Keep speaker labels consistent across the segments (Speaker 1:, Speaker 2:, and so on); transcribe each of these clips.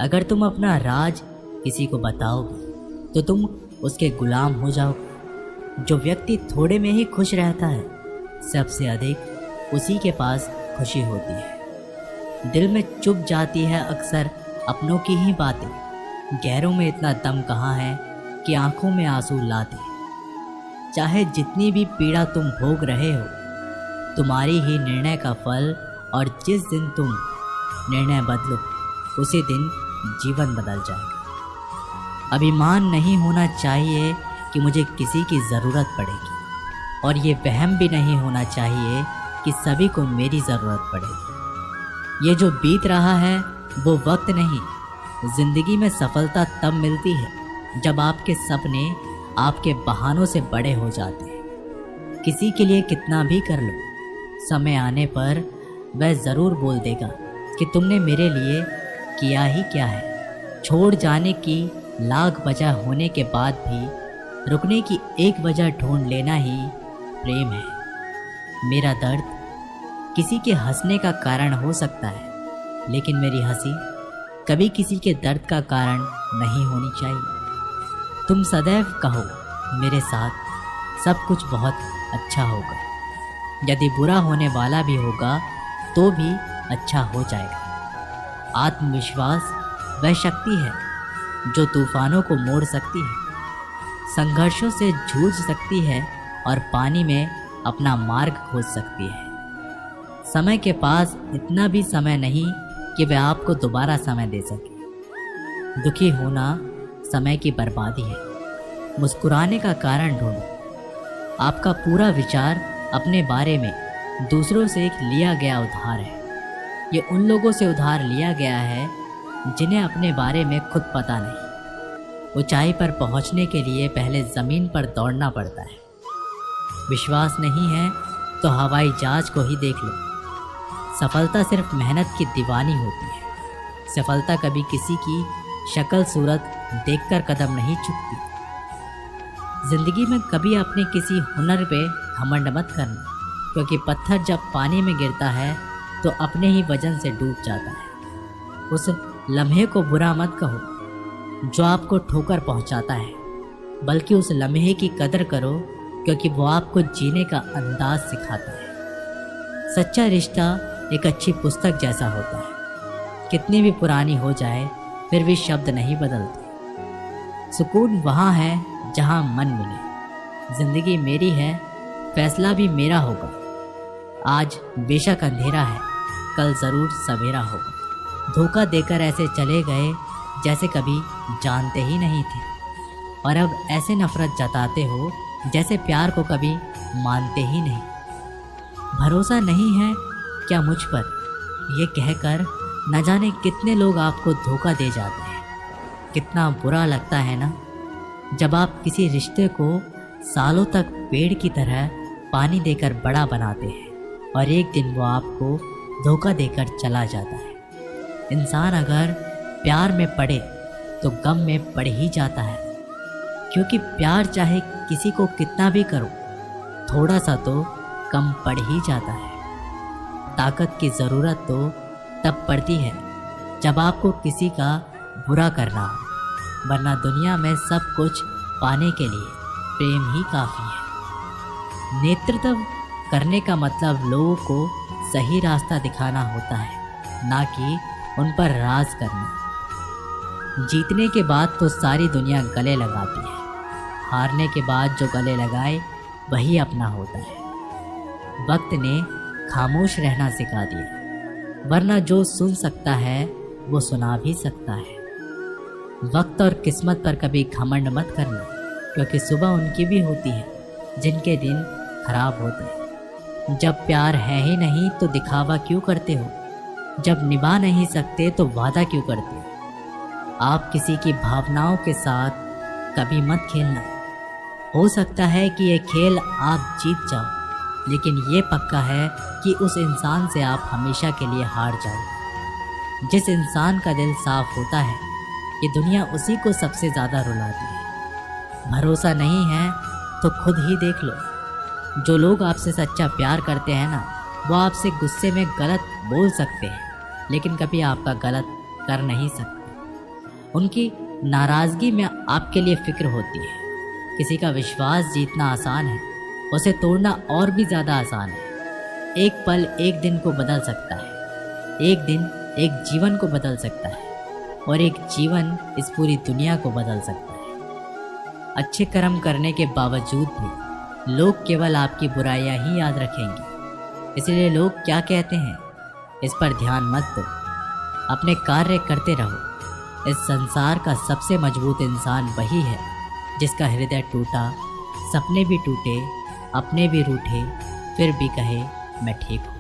Speaker 1: अगर तुम अपना राज किसी को बताओगे तो तुम उसके गुलाम हो जाओगे। जो व्यक्ति थोड़े में ही खुश रहता है, सबसे अधिक उसी के पास खुशी होती है। दिल में चुप जाती है अक्सर अपनों की ही बातें। गैरों में इतना दम कहाँ है कि आंखों में आंसू लाते। चाहे जितनी भी पीड़ा तुम भोग रहे हो, तुम्हारी ही निर्णय का फल, और जिस दिन तुम निर्णय बदलो उसी दिन जीवन बदल जाएगा। अभिमान नहीं होना चाहिए कि मुझे किसी की ज़रूरत पड़ेगी, और ये वहम भी नहीं होना चाहिए कि सभी को मेरी ज़रूरत पड़ेगी। ये जो बीत रहा है वो वक्त नहीं। ज़िंदगी में सफलता तब मिलती है जब आपके सपने आपके बहानों से बड़े हो जाते हैं। किसी के लिए कितना भी कर लो, समय आने पर वह ज़रूर बोल देगा कि तुमने मेरे लिए किया ही क्या है। छोड़ जाने की लाख वजह होने के बाद भी रुकने की एक वजह ढूंढ लेना ही प्रेम है। मेरा दर्द किसी के हंसने का कारण हो सकता है, लेकिन मेरी हंसी कभी किसी के दर्द का कारण नहीं होनी चाहिए। तुम सदैव कहो मेरे साथ सब कुछ बहुत अच्छा होगा। यदि बुरा होने वाला भी होगा तो भी अच्छा हो जाएगा। आत्मविश्वास वह शक्ति है जो तूफानों को मोड़ सकती है, संघर्षों से जूझ सकती है और पानी में अपना मार्ग खोज सकती है। समय के पास इतना भी समय नहीं कि वह आपको दोबारा समय दे सके। दुखी होना समय की बर्बादी है। मुस्कुराने का कारण ढूंढो। आपका पूरा विचार अपने बारे में दूसरों से एक लिया गया उधार है। ये उन लोगों से उधार लिया गया है जिन्हें अपने बारे में खुद पता नहीं। ऊंचाई पर पहुंचने के लिए पहले ज़मीन पर दौड़ना पड़ता है। विश्वास नहीं है तो हवाई जहाज को ही देख लो। सफलता सिर्फ मेहनत की दीवानी होती है। सफलता कभी किसी की शक्ल सूरत देखकर कदम नहीं चुकती। जिंदगी में कभी अपने किसी हुनर पे घमंड मत करना, क्योंकि पत्थर जब पानी में गिरता है तो अपने ही वजन से डूब जाता है। उस लम्हे को बुरा मत कहो जो आपको ठोकर पहुंचाता है, बल्कि उस लम्हे की कदर करो क्योंकि वो आपको जीने का अंदाज सिखाता है। सच्चा रिश्ता एक अच्छी पुस्तक जैसा होता है। कितनी भी पुरानी हो जाए फिर भी शब्द नहीं बदलते। सुकून वहाँ है जहाँ मन मिले। ज़िंदगी मेरी है, फैसला भी मेरा होगा। आज बेशक अंधेरा है, कल ज़रूर सवेरा होगा। धोखा देकर ऐसे चले गए जैसे कभी जानते ही नहीं थे, और अब ऐसे नफ़रत जताते हो जैसे प्यार को कभी मानते ही नहीं। भरोसा नहीं है क्या मुझ पर, ये कहकर न जाने कितने लोग आपको धोखा दे जाते हैं। कितना बुरा लगता है ना जब आप किसी रिश्ते को सालों तक पेड़ की तरह पानी देकर बड़ा बनाते हैं और एक दिन वो आपको धोखा देकर चला जाता है। इंसान अगर प्यार में पड़े तो गम में पड़ ही जाता है, क्योंकि प्यार चाहे किसी को कितना भी करो, थोड़ा सा तो कम पड़ ही जाता है। ताकत की ज़रूरत तो तब पड़ती है जब आपको किसी का बुरा करना हो, वरना दुनिया में सब कुछ पाने के लिए प्रेम ही काफ़ी है। नेतृत्व करने का मतलब लोगों को सही रास्ता दिखाना होता है, ना कि उन पर राज करना। जीतने के बाद तो सारी दुनिया गले लगाती है, हारने के बाद जो गले लगाए वही अपना होता है। वक्त ने खामोश रहना सिखा दिया, वरना जो सुन सकता है वो सुना भी सकता है। वक्त और किस्मत पर कभी घमंड मत करना, क्योंकि सुबह उनकी भी होती है जिनके दिन खराब होते हैं। जब प्यार है ही नहीं तो दिखावा क्यों करते हो? जब निभा नहीं सकते तो वादा क्यों करते हो? आप किसी की भावनाओं के साथ कभी मत खेलना। हो सकता है कि ये खेल आप जीत जाओ, लेकिन ये पक्का है कि उस इंसान से आप हमेशा के लिए हार जाओ। जिस इंसान का दिल साफ होता है, ये दुनिया उसी को सबसे ज़्यादा रुलाती है। भरोसा नहीं है तो खुद ही देख लो। जो लोग आपसे सच्चा प्यार करते हैं ना, वो आपसे गुस्से में गलत बोल सकते हैं, लेकिन कभी आपका गलत कर नहीं सकते। उनकी नाराज़गी में आपके लिए फिक्र होती है। किसी का विश्वास जीतना आसान है, उसे तोड़ना और भी ज़्यादा आसान है। एक पल एक दिन को बदल सकता है, एक दिन एक जीवन को बदल सकता है, और एक जीवन इस पूरी दुनिया को बदल सकता है। अच्छे कर्म करने के बावजूद भी लोग केवल आपकी बुराइयां ही याद रखेंगे। इसलिए लोग क्या कहते हैं इस पर ध्यान मत दो, अपने कार्य करते रहो। इस संसार का सबसे मजबूत इंसान वही है जिसका हृदय टूटा, सपने भी टूटे, अपने भी रूठे, फिर भी कहे मैं ठीक हूँ।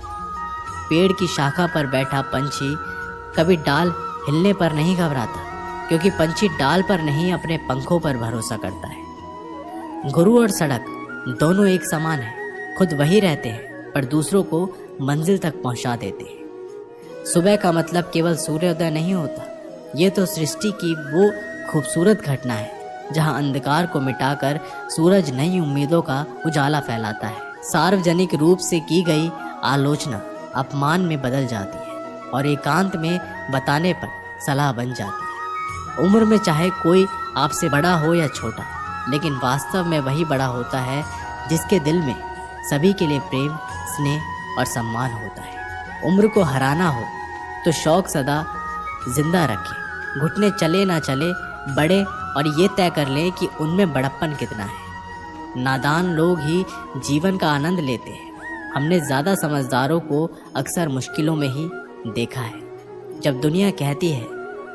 Speaker 1: पेड़ की शाखा पर बैठा पंछी कभी डाल हिलने पर नहीं घबराता, क्योंकि पंछी डाल पर नहीं अपने पंखों पर भरोसा करता है। गुरु और सड़क दोनों एक समान हैं, खुद वही रहते हैं पर दूसरों को मंजिल तक पहुंचा देते हैं। सुबह का मतलब केवल सूर्योदय नहीं होता, ये तो सृष्टि की वो खूबसूरत घटना है जहां अंधकार को मिटाकर सूरज नई उम्मीदों का उजाला फैलाता है। सार्वजनिक रूप से की गई आलोचना अपमान में बदल जाती है और एकांत में बताने पर सलाह बन जाती है। उम्र में चाहे कोई आपसे बड़ा हो या छोटा, लेकिन वास्तव में वही बड़ा होता है जिसके दिल में सभी के लिए प्रेम, स्नेह और सम्मान होता है। उम्र को हराना हो तो शौक सदा जिंदा रखें, घुटने चले ना चले बड़े, और ये तय कर लें कि उनमें बड़प्पन कितना है। नादान लोग ही जीवन का आनंद लेते हैं। हमने ज़्यादा समझदारों को अक्सर मुश्किलों में ही देखा है। जब दुनिया कहती है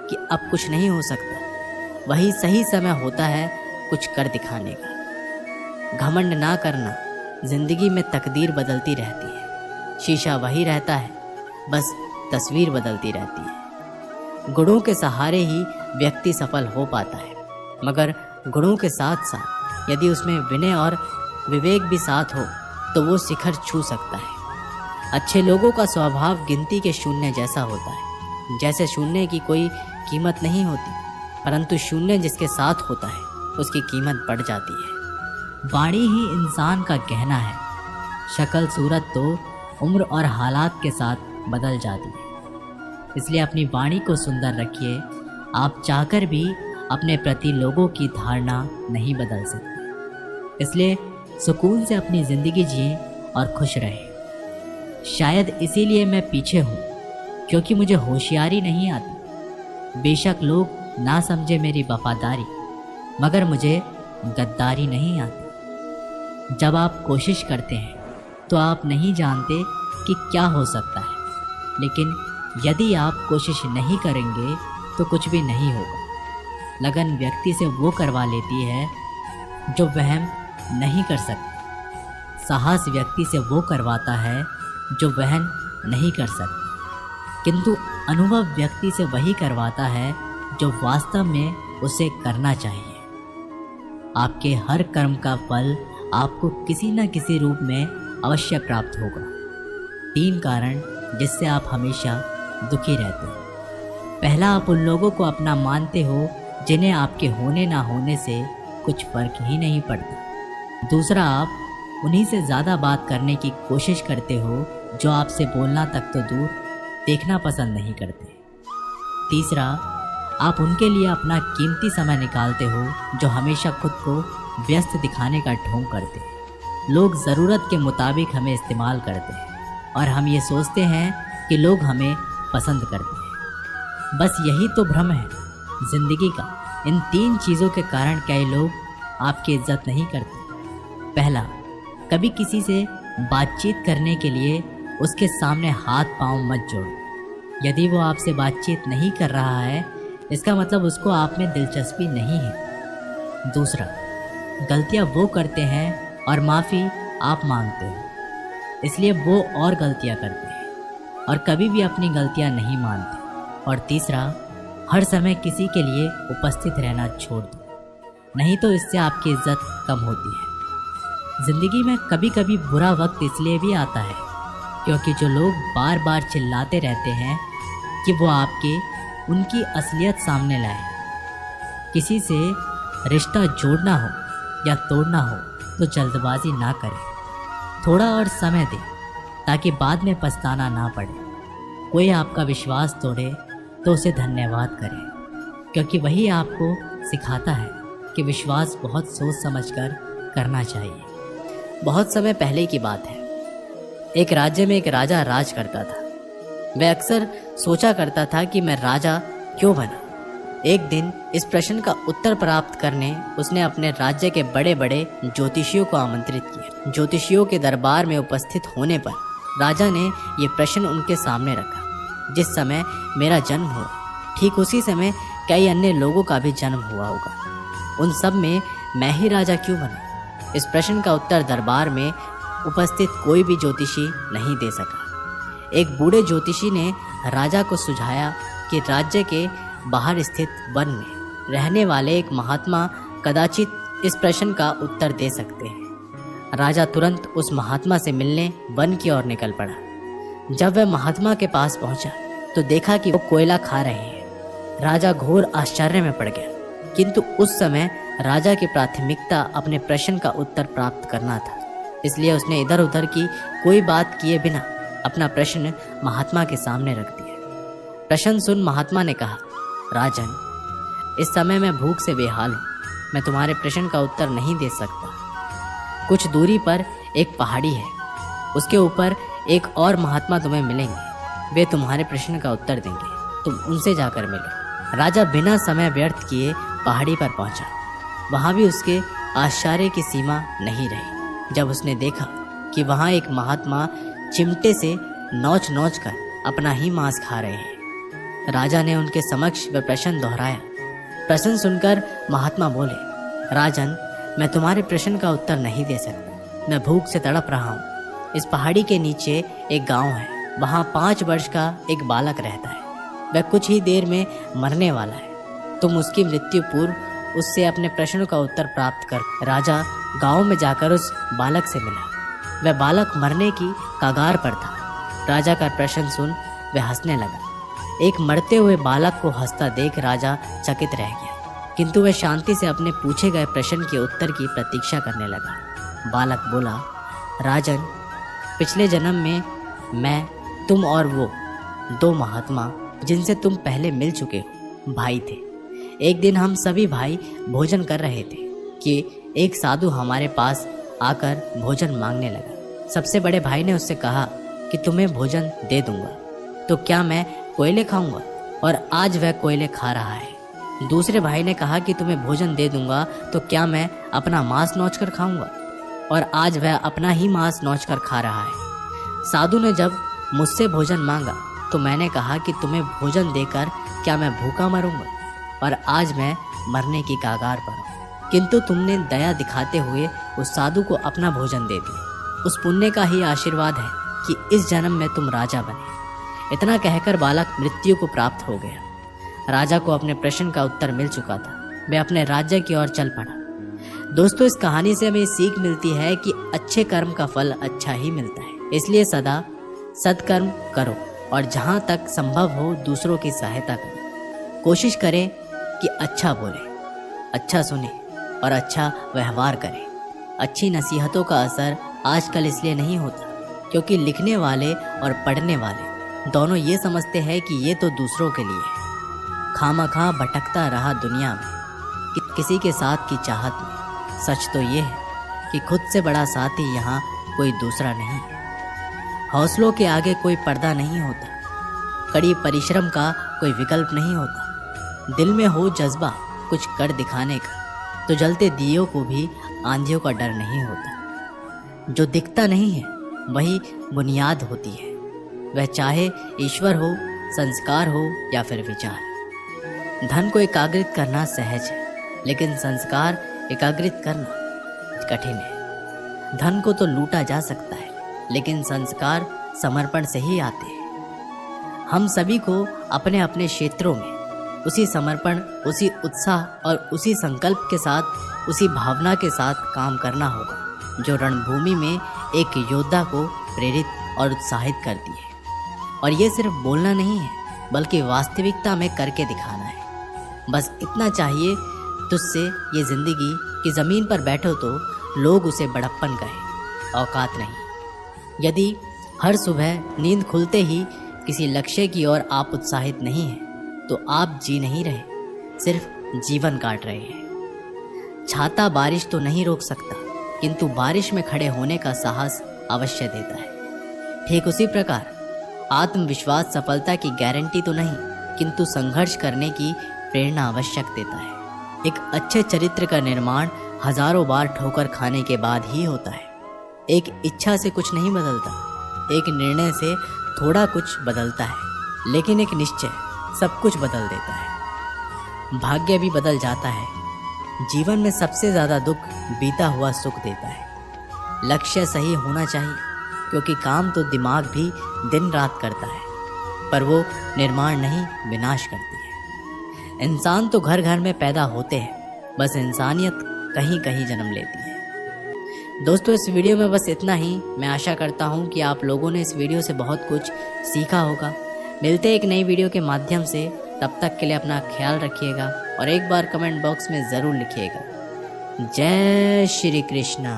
Speaker 1: कि अब कुछ नहीं हो सकता, वही सही समय होता है कुछ कर दिखाने का। घमंड ना करना, जिंदगी में तकदीर बदलती रहती है। शीशा वही रहता है, बस तस्वीर बदलती रहती है। गुणों के सहारे ही व्यक्ति सफल हो पाता है, मगर गुणों के साथ साथ यदि उसमें विनय और विवेक भी साथ हो तो वो शिखर छू सकता है। अच्छे लोगों का स्वभाव गिनती के शून्य जैसा होता है। जैसे शून्य की कोई कीमत नहीं होती, परंतु शून्य जिसके साथ होता है उसकी कीमत बढ़ जाती है। वाणी ही इंसान का गहना है। शक्ल सूरत तो उम्र और हालात के साथ बदल जाती है। इसलिए अपनी वाणी को सुंदर रखिए। आप चाहकर भी अपने प्रति लोगों की धारणा नहीं बदल सकते। इसलिए सुकून से अपनी ज़िंदगी जिए और खुश रहें। शायद इसीलिए मैं पीछे हूँ, क्योंकि मुझे होशियारी नहीं आती। बेशक लोग ना समझे मेरी वफादारी, मगर मुझे गद्दारी नहीं आती। जब आप कोशिश करते हैं तो आप नहीं जानते कि क्या हो सकता है, लेकिन यदि आप कोशिश नहीं करेंगे तो कुछ भी नहीं होगा। लगन व्यक्ति से वो करवा लेती है जो वहम नहीं कर सकता। साहस व्यक्ति से वो करवाता है जो वहन नहीं कर सकता। किंतु अनुभव व्यक्ति से वही करवाता है जो वास्तव में उसे करना चाहिए। आपके हर कर्म का फल आपको किसी न किसी रूप में अवश्य प्राप्त होगा। 3 कारण जिससे आप हमेशा दुखी रहते हैं। पहला, आप उन लोगों को अपना मानते हो जिन्हें आपके होने ना होने से कुछ फर्क ही नहीं पड़ता। दूसरा, आप उन्हीं से ज़्यादा बात करने की कोशिश करते हो जो आपसे बोलना तक तो दूर देखना पसंद नहीं करते। तीसरा, आप उनके लिए अपना कीमती समय निकालते हो जो हमेशा खुद को व्यस्त दिखाने का ढोंग करते हैं। लोग ज़रूरत के मुताबिक हमें इस्तेमाल करते हैं और हम ये सोचते हैं कि लोग हमें पसंद करते हैं। बस यही तो भ्रम है जिंदगी का। इन 3 चीज़ों के कारण कई लोग आपकी इज्जत नहीं करते। पहला, कभी किसी से बातचीत करने के लिए उसके सामने हाथ पांव मत जोड़ो। यदि वो आपसे बातचीत नहीं कर रहा है, इसका मतलब उसको आप में दिलचस्पी नहीं है। दूसरा, गलतियां वो करते हैं और माफ़ी आप मांगते हो, इसलिए वो और गलतियां करते हैं और कभी भी अपनी गलतियां नहीं मानते। और तीसरा, हर समय किसी के लिए उपस्थित रहना छोड़ दो, नहीं तो इससे आपकी इज्जत कम होती है। ज़िंदगी में कभी कभी बुरा वक्त इसलिए भी आता है क्योंकि जो लोग बार बार चिल्लाते रहते हैं कि वो आपके उनकी असलियत सामने लाए। किसी से रिश्ता जोड़ना हो या तोड़ना हो तो जल्दबाजी ना करें, थोड़ा और समय दें ताकि बाद में पछताना ना पड़े। कोई आपका विश्वास तोड़े तो उसे धन्यवाद करें, क्योंकि वही आपको सिखाता है कि विश्वास बहुत सोच समझकर करना चाहिए। बहुत समय पहले की बात है। एक राज्य में एक राजा राज करता था। वह अक्सर सोचा करता था कि मैं राजा क्यों बना। एक दिन इस प्रश्न का उत्तर प्राप्त करने उसने अपने राज्य के बड़े बड़े ज्योतिषियों को आमंत्रित किया। ज्योतिषियों के दरबार में उपस्थित होने पर राजा ने ये प्रश्न उनके सामने रखा। जिस समय मेरा जन्म हुआ, ठीक उसी समय कई अन्य लोगों का भी जन्म हुआ होगा। उन सब में मैं ही राजा क्यों बना? इस प्रश्न का उत्तर दरबार में उपस्थित कोई भी ज्योतिषी नहीं दे सका। एक बूढ़े ज्योतिषी ने राजा को सुझाया कि राज्य के बाहर स्थित वन में रहने वाले एक महात्मा कदाचित इस प्रश्न का उत्तर दे सकते हैं। राजा तुरंत उस महात्मा से मिलने वन की ओर निकल पड़ा। जब वह महात्मा के पास पहुंचा तो देखा कि वो कोयला खा रहे हैं। राजा घोर आश्चर्य में पड़ गया, किंतु उस समय राजा की प्राथमिकता अपने प्रश्न का उत्तर प्राप्त करना था। इसलिए उसने इधर उधर की कोई बात किए बिना अपना प्रश्न महात्मा के सामने रख दिया। प्रश्न सुन महात्मा ने कहा, राजन, इस समय मैं भूख से बेहाल हूँ। मैं तुम्हारे प्रश्न का उत्तर नहीं दे सकता। कुछ दूरी पर एक पहाड़ी है, उसके ऊपर एक और महात्मा तुम्हें मिलेंगे। वे तुम्हारे प्रश्न का उत्तर देंगे, तुम उनसे जाकर मिलो। राजा बिना समय व्यर्थ किए पहाड़ी पर पहुंचा। वहां भी उसके आश्चर्य की सीमा नहीं रही जब उसने देखा कि वहां एक महात्मा चिमटे से नोच नोच कर अपना ही मांस खा रहे हैं। राजा ने उनके समक्ष वह प्रश्न दोहराया। प्रश्न सुनकर महात्मा बोले, राजन, मैं तुम्हारे प्रश्न का उत्तर नहीं दे सकता। मैं भूख से तड़प रहा हूँ। इस पहाड़ी के नीचे एक गांव है, वहाँ 5 वर्ष का एक बालक रहता है। वह कुछ ही देर में मरने वाला है। तुम उसकी मृत्यु पूर्व उससे अपने प्रश्नों का उत्तर प्राप्त कर। राजा गांव में जाकर उस बालक से मिला। वह बालक मरने की कगार पर था। राजा का प्रश्न सुन वह हंसने लगा। एक मरते हुए बालक को हंसता देख राजा चकित रह गया, किंतु वह शांति से अपने पूछे गए प्रश्न के उत्तर की प्रतीक्षा करने लगा। बालक बोला, राजन, पिछले जन्म में मैं, तुम और वो 2 महात्मा जिनसे तुम पहले मिल चुके हो भाई थे। एक दिन हम सभी भाई भोजन कर रहे थे कि एक साधु हमारे पास आकर भोजन मांगने लगा। सबसे बड़े भाई ने उससे कहा कि तुम्हें भोजन दे दूंगा तो क्या मैं कोयले खाऊंगा, और आज वह कोयले खा रहा है। दूसरे भाई ने कहा कि तुम्हें भोजन दे दूंगा तो क्या मैं अपना मांस नोच कर खाऊंगा, और आज वह अपना ही मांस नोच कर खा रहा है। साधु ने जब मुझसे भोजन मांगा तो मैंने कहा कि तुम्हें भोजन देकर क्या मैं भूखा मरूंगा, और आज मैं मरने की कगार पर हूँ। किंतु तुमने दया दिखाते हुए उस साधु को अपना भोजन दे दिया। उस पुण्य का ही आशीर्वाद है कि इस जन्म में तुम राजा बने। इतना कहकर बालक मृत्यु को प्राप्त हो गया। राजा को अपने प्रश्न का उत्तर मिल चुका था। वह अपने राज्य की ओर चल पड़ा। दोस्तों, इस कहानी से हमें सीख मिलती है कि अच्छे कर्म का फल अच्छा ही मिलता है। इसलिए सदा सत्कर्म करो और जहाँ तक संभव हो दूसरों की सहायता करो। कोशिश करें कि अच्छा बोले, अच्छा सुने और अच्छा व्यवहार करें। अच्छी नसीहतों का असर आजकल इसलिए नहीं होता क्योंकि लिखने वाले और पढ़ने वाले दोनों ये समझते हैं कि ये तो दूसरों के लिए है। खामखा भटकता रहा दुनिया में कि किसी के साथ की चाहत में। सच तो ये है कि खुद से बड़ा साथी यहाँ कोई दूसरा नहीं है। हौसलों के आगे कोई पर्दा नहीं होता। कड़ी परिश्रम का कोई विकल्प नहीं होता। दिल में हो जज्बा कुछ कर दिखाने का तो जलते दियों को भी आंधियों का डर नहीं होता। जो दिखता नहीं है वही बुनियाद होती है। वह चाहे ईश्वर हो, संस्कार हो या फिर विचार। धन को एकाग्रित करना सहज है, लेकिन संस्कार एकाग्रित करना कठिन है। धन को तो लूटा जा सकता है, लेकिन संस्कार समर्पण से ही आते हैं। हम सभी को अपने अपने क्षेत्रों में उसी समर्पण, उसी उत्साह और उसी संकल्प के साथ, उसी भावना के साथ काम करना होगा जो रणभूमि में एक योद्धा को प्रेरित और उत्साहित करती है। और ये सिर्फ बोलना नहीं है, बल्कि वास्तविकता में करके दिखाना है। बस इतना चाहिए तुझसे ये जिंदगी कि ज़मीन पर बैठो तो लोग उसे बड़प्पन कहें, औकात नहीं। यदि हर सुबह नींद खुलते ही किसी लक्ष्य की ओर आप उत्साहित नहीं हैं तो आप जी नहीं रहे। सिर्फ जीवन काट रहे हैं। छाता बारिश तो नहीं रोक सकता, किंतु बारिश में खड़े होने का साहस अवश्य देता है। ठीक उसी प्रकार आत्मविश्वास सफलता की गारंटी तो नहीं, किंतु संघर्ष करने की प्रेरणा आवश्यक देता है। एक अच्छे चरित्र का निर्माण हजारों बार ठोकर खाने के बाद ही होता है। एक इच्छा से कुछ नहीं बदलता, एक निर्णय से थोड़ा कुछ बदलता है, लेकिन एक निश्चय सब कुछ बदल देता है। भाग्य भी बदल जाता है। जीवन में सबसे ज़्यादा दुख बीता हुआ सुख देता है। लक्ष्य सही होना चाहिए, क्योंकि काम तो दिमाग भी दिन रात करता है, पर वो निर्माण नहीं विनाश करती है। इंसान तो घर घर में पैदा होते हैं, बस इंसानियत कहीं कहीं जन्म लेती है। दोस्तों, इस वीडियो में बस इतना ही। मैं आशा करता हूँ कि आप लोगों ने इस वीडियो से बहुत कुछ सीखा होगा। मिलते हैं एक नई वीडियो के माध्यम से। तब तक के लिए अपना ख्याल रखिएगा और एक बार कमेंट बॉक्स में ज़रूर लिखिएगा। जय श्री कृष्णा।